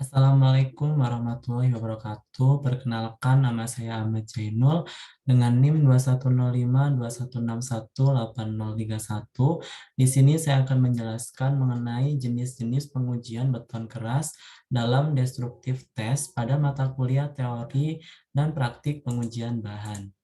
Assalamualaikum warahmatullahi wabarakatuh. Perkenalkan, nama saya Ahmad Jainul dengan NIM 210521618031. Di sini saya akan menjelaskan mengenai jenis-jenis pengujian beton keras dalam destruktif test pada mata kuliah teori dan praktik pengujian bahan.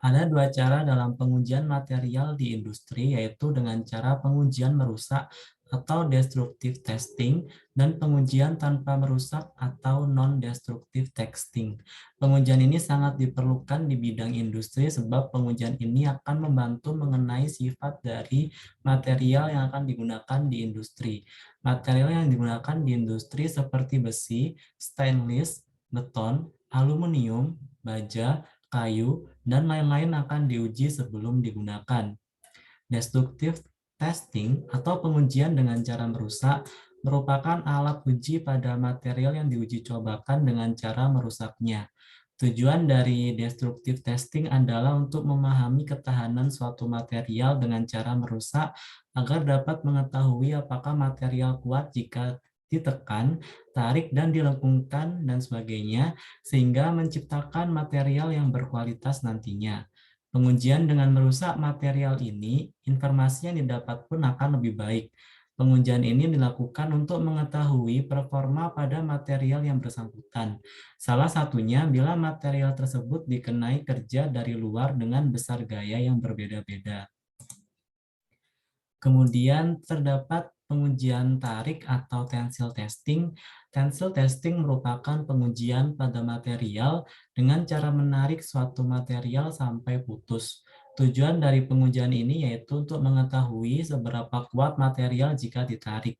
Ada dua cara dalam pengujian material di industri, yaitu dengan cara pengujian merusak atau destructive testing dan pengujian tanpa merusak atau non-destructive testing. Pengujian ini sangat diperlukan di bidang industri sebab pengujian ini akan membantu mengenai sifat dari material yang akan digunakan di industri. Material yang digunakan di industri seperti besi, stainless, beton, aluminium, baja, kayu, dan lain-lain akan diuji sebelum digunakan. Destructive testing atau pengujian dengan cara merusak merupakan alat uji pada material yang diuji cobakan dengan cara merusaknya. Tujuan dari destructive testing adalah untuk memahami ketahanan suatu material dengan cara merusak agar dapat mengetahui apakah material kuat jika ditekan, tarik, dan dilengkungkan, dan sebagainya, sehingga menciptakan material yang berkualitas nantinya. Pengujian dengan merusak material ini, informasi yang didapat pun akan lebih baik. Pengujian ini dilakukan untuk mengetahui performa pada material yang bersangkutan. Salah satunya bila material tersebut dikenai kerja dari luar dengan besar gaya yang berbeda-beda. Kemudian terdapat pengujian tarik atau tensile testing. Tensile testing merupakan pengujian pada material dengan cara menarik suatu material sampai putus. Tujuan dari pengujian ini yaitu untuk mengetahui seberapa kuat material jika ditarik.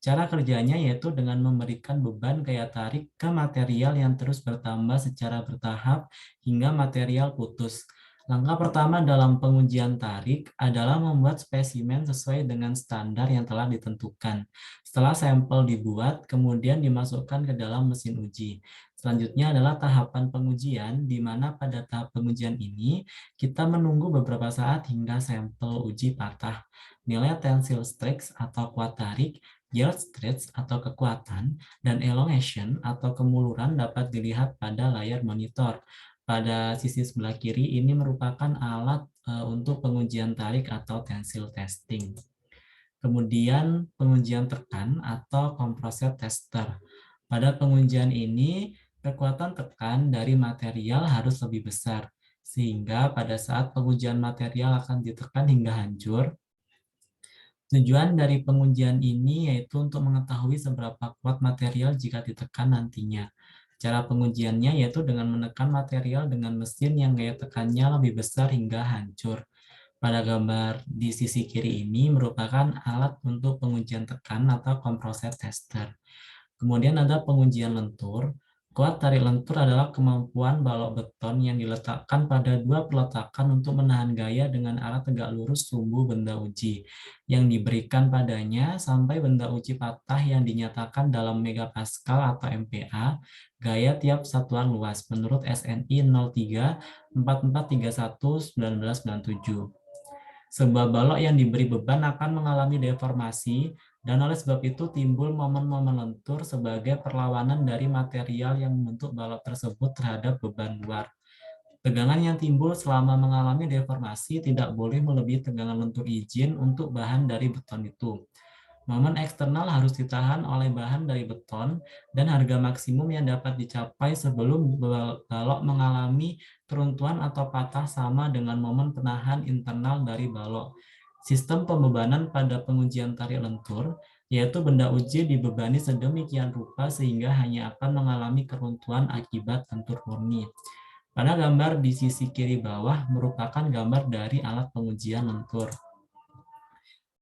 Cara kerjanya yaitu dengan memberikan beban gaya tarik ke material yang terus bertambah secara bertahap hingga material putus. Langkah pertama dalam pengujian tarik adalah membuat spesimen sesuai dengan standar yang telah ditentukan. Setelah sampel dibuat, kemudian dimasukkan ke dalam mesin uji. Selanjutnya adalah tahapan pengujian, di mana pada tahap pengujian ini kita menunggu beberapa saat hingga sampel uji patah. Nilai tensile strength atau kuat tarik, yield strength atau kekuatan, dan elongation atau kemuluran dapat dilihat pada layar monitor. Pada sisi sebelah kiri ini merupakan alat untuk pengujian tarik atau tensile testing. Kemudian pengujian tekan atau compressor tester. Pada pengujian ini kekuatan tekan dari material harus lebih besar sehingga pada saat pengujian material akan ditekan hingga hancur. Tujuan dari pengujian ini yaitu untuk mengetahui seberapa kuat material jika ditekan nantinya. Cara pengujiannya yaitu dengan menekan material dengan mesin yang gaya tekannya lebih besar hingga hancur. Pada gambar di sisi kiri ini merupakan alat untuk pengujian tekan atau compressor tester. Kemudian ada pengujian lentur. Kuat tarik lentur adalah kemampuan balok beton yang diletakkan pada dua peletakan untuk menahan gaya dengan arah tegak lurus sumbu benda uji yang diberikan padanya sampai benda uji patah yang dinyatakan dalam megapascal atau MPa gaya tiap satuan luas menurut SNI 03 4431 1997. Sebuah balok yang diberi beban akan mengalami deformasi dan oleh sebab itu timbul momen-momen lentur sebagai perlawanan dari material yang membentuk balok tersebut terhadap beban luar. Tegangan yang timbul selama mengalami deformasi tidak boleh melebihi tegangan lentur izin untuk bahan dari beton itu. Momen eksternal harus ditahan oleh bahan dari beton dan harga maksimum yang dapat dicapai sebelum balok mengalami keruntuhan atau patah sama dengan momen penahan internal dari balok. Sistem pembebanan pada pengujian tarik lentur, yaitu benda uji dibebani sedemikian rupa sehingga hanya akan mengalami keruntuhan akibat lentur murni. Pada gambar di sisi kiri bawah merupakan gambar dari alat pengujian lentur.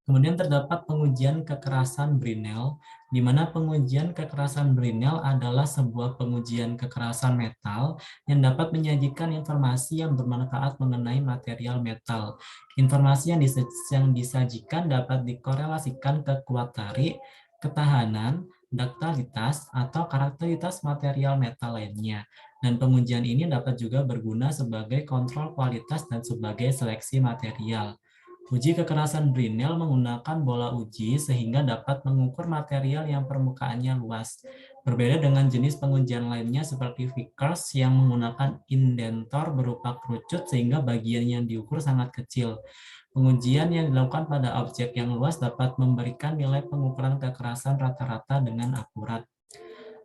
Kemudian terdapat pengujian kekerasan Brinell, di mana pengujian kekerasan Brinell adalah sebuah pengujian kekerasan metal yang dapat menyajikan informasi yang bermanfaat mengenai material metal. Informasi yang disajikan dapat dikorelasikan ke kuat tarik, ketahanan, duktilitas, atau karakteristikas material metal lainnya. Dan pengujian ini dapat juga berguna sebagai kontrol kualitas dan sebagai seleksi material. Uji kekerasan Brinell menggunakan bola uji sehingga dapat mengukur material yang permukaannya luas. Berbeda dengan jenis pengujian lainnya seperti Vickers yang menggunakan indentor berupa kerucut sehingga bagian yang diukur sangat kecil. Pengujian yang dilakukan pada objek yang luas dapat memberikan nilai pengukuran kekerasan rata-rata dengan akurat.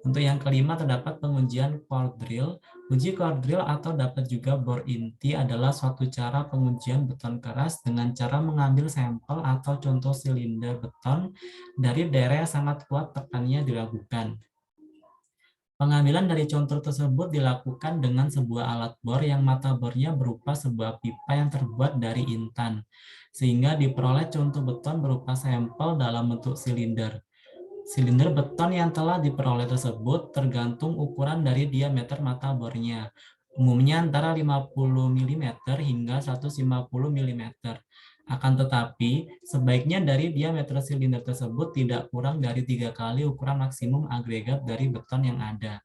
Untuk yang kelima terdapat pengujian core drill. Uji core drill atau dapat juga bor inti adalah suatu cara pengujian beton keras dengan cara mengambil sampel atau contoh silinder beton dari daerah yang sangat kuat tekannya diragukan. Pengambilan dari contoh tersebut dilakukan dengan sebuah alat bor yang mata bornya berupa sebuah pipa yang terbuat dari intan, sehingga diperoleh contoh beton berupa sampel dalam bentuk silinder. Silinder beton yang telah diperoleh tersebut tergantung ukuran dari diameter mata bornya, umumnya antara 50 mm hingga 150 mm. Akan tetapi, sebaiknya dari diameter silinder tersebut tidak kurang dari 3 kali ukuran maksimum agregat dari beton yang ada.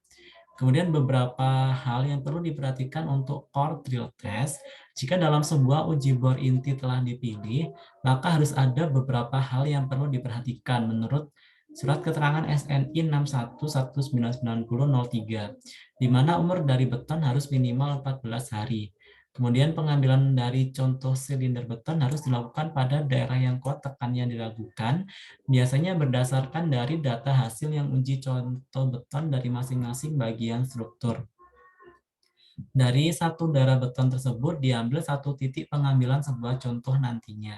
Kemudian beberapa hal yang perlu diperhatikan untuk core drill test. Jika dalam sebuah uji bor inti telah dipilih, maka harus ada beberapa hal yang perlu diperhatikan menurut Surat Keterangan SNI 61199003, di mana umur dari beton harus minimal 14 hari. Kemudian pengambilan dari contoh silinder beton harus dilakukan pada daerah yang kuat tekan yang diragukan, biasanya berdasarkan dari data hasil yang uji contoh beton dari masing-masing bagian struktur. Dari satu daerah beton tersebut diambil satu titik pengambilan sebuah contoh nantinya.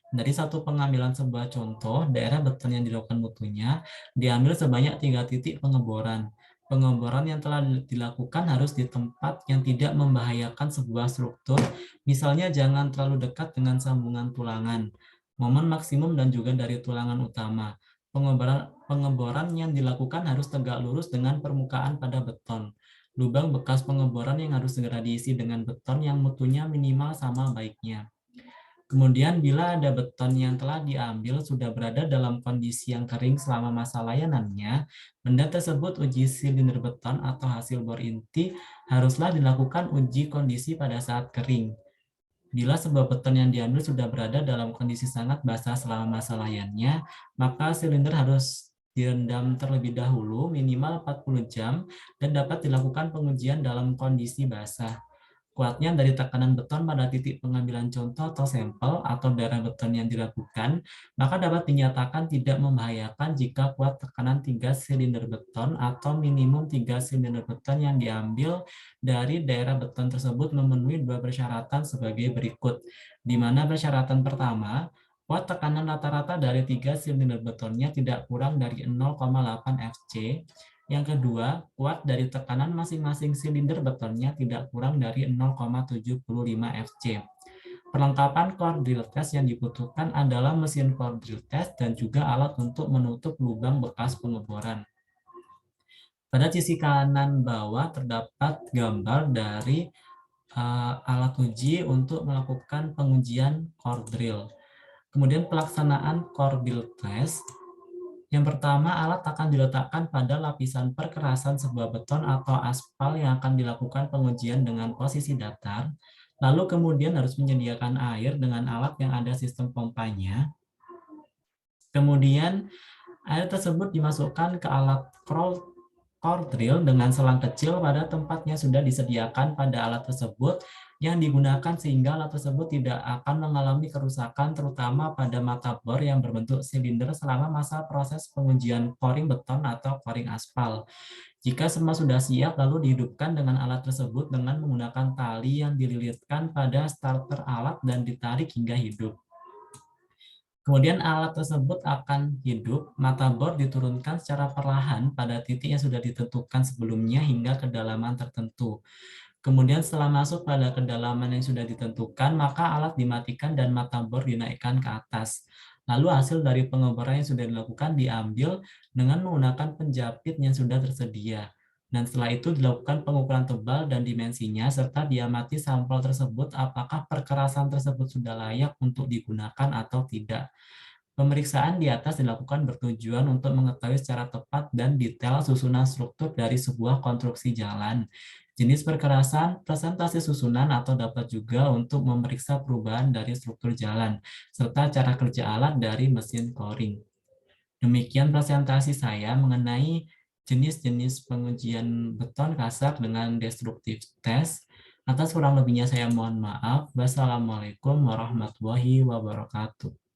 Dari satu pengambilan sebuah contoh, daerah beton yang dilakukan mutunya diambil sebanyak 3 titik pengeboran. Pengeboran yang telah dilakukan harus di tempat yang tidak membahayakan sebuah struktur, misalnya jangan terlalu dekat dengan sambungan tulangan, momen maksimum dan juga dari tulangan utama. Pengeboran yang dilakukan harus tegak lurus dengan permukaan pada beton. Lubang bekas pengeboran yang harus segera diisi dengan beton yang mutunya minimal sama baiknya. Kemudian bila ada beton yang telah diambil sudah berada dalam kondisi yang kering selama masa layanannya, benda tersebut uji silinder beton atau hasil bor inti haruslah dilakukan uji kondisi pada saat kering. Bila sebuah beton yang diambil sudah berada dalam kondisi sangat basah selama masa layannya, maka silinder harus direndam terlebih dahulu minimal 40 jam dan dapat dilakukan pengujian dalam kondisi basah. Kuatnya dari tekanan beton pada titik pengambilan contoh atau sampel atau daerah beton yang diragukan, maka dapat dinyatakan tidak membahayakan jika kuat tekanan 3 silinder beton atau minimum 3 silinder beton yang diambil dari daerah beton tersebut memenuhi 2 persyaratan sebagai berikut, di mana persyaratan pertama, kuat tekanan rata-rata dari 3 silinder betonnya tidak kurang dari 0,8 Fc. Yang kedua, kuat dari tekanan masing-masing silinder betonnya tidak kurang dari 0,75 Fc. Perlengkapan core drill test yang dibutuhkan adalah mesin core drill test dan juga alat untuk menutup lubang bekas pengeboran. Pada sisi kanan bawah terdapat gambar dari alat uji untuk melakukan pengujian core drill. Kemudian pelaksanaan core drill test. Yang pertama, alat akan diletakkan pada lapisan perkerasan sebuah beton atau aspal yang akan dilakukan pengujian dengan posisi datar. Lalu kemudian harus menyediakan air dengan alat yang ada sistem pompanya. Kemudian air tersebut dimasukkan ke alat core drill dengan selang kecil pada tempatnya sudah disediakan pada alat tersebut yang digunakan sehingga alat tersebut tidak akan mengalami kerusakan terutama pada mata bor yang berbentuk silinder selama masa proses pengujian coring beton atau coring aspal. Jika semua sudah siap lalu dihidupkan dengan alat tersebut dengan menggunakan tali yang dililitkan pada starter alat dan ditarik hingga hidup. Kemudian alat tersebut akan hidup, mata bor diturunkan secara perlahan pada titik yang sudah ditentukan sebelumnya hingga kedalaman tertentu. Kemudian setelah masuk pada kedalaman yang sudah ditentukan, maka alat dimatikan dan mata bor dinaikkan ke atas. Lalu hasil dari pengeboran yang sudah dilakukan diambil dengan menggunakan penjapit yang sudah tersedia. Dan setelah itu dilakukan pengukuran tebal dan dimensinya serta diamati sampel tersebut apakah perkerasan tersebut sudah layak untuk digunakan atau tidak. Pemeriksaan di atas dilakukan bertujuan untuk mengetahui secara tepat dan detail susunan struktur dari sebuah konstruksi jalan, jenis perkerasan, presentasi susunan, atau dapat juga untuk memeriksa perubahan dari struktur jalan, serta cara kerja alat dari mesin coring. Demikian presentasi saya mengenai jenis-jenis pengujian beton kasar dengan destruktif test. Atas kurang lebihnya saya mohon maaf. Wassalamualaikum warahmatullahi wabarakatuh.